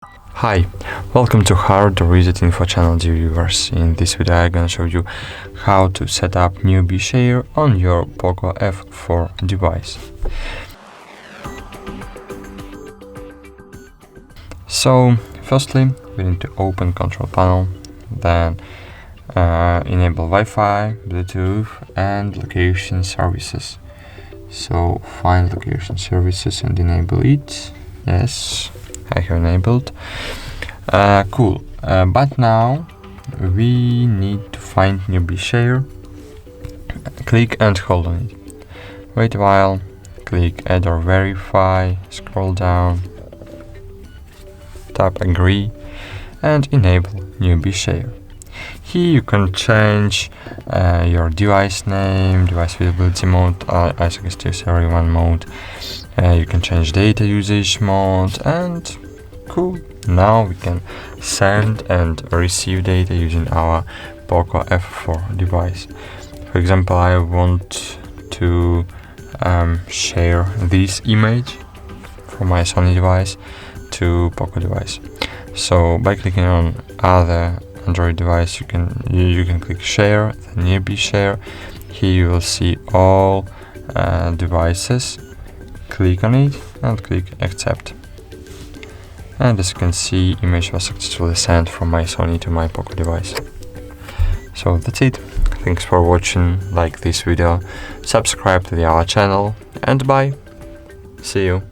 Hi, welcome to HardReset.Info channel, dear viewers. In this video I'm gonna show you how to set up newbie share on your POCO F4 device. So firstly we need to open control panel, then enable Wi-Fi, Bluetooth and location services. So find location services and enable it. Yes, I have enabled. Cool. But now we need to find newbie share. Click and hold on it. Wait a while. Click add or verify. Scroll down. Tap agree and enable newbie share. Here you can change your device name, device visibility mode, I suggest use everyone mode. You can change data usage mode, and cool. Now we can send and receive data using our POCO F4 device. For example, I want to share this image from my Sony device to POCO device. So by clicking on other Android device, you can click share, then newbie share. Here you will see all devices. Click on it and click accept. And as you can see, image was successfully sent from my Sony to my POCO device. So that's it. Thanks for watching. Like this video, subscribe to our channel, and bye. See you.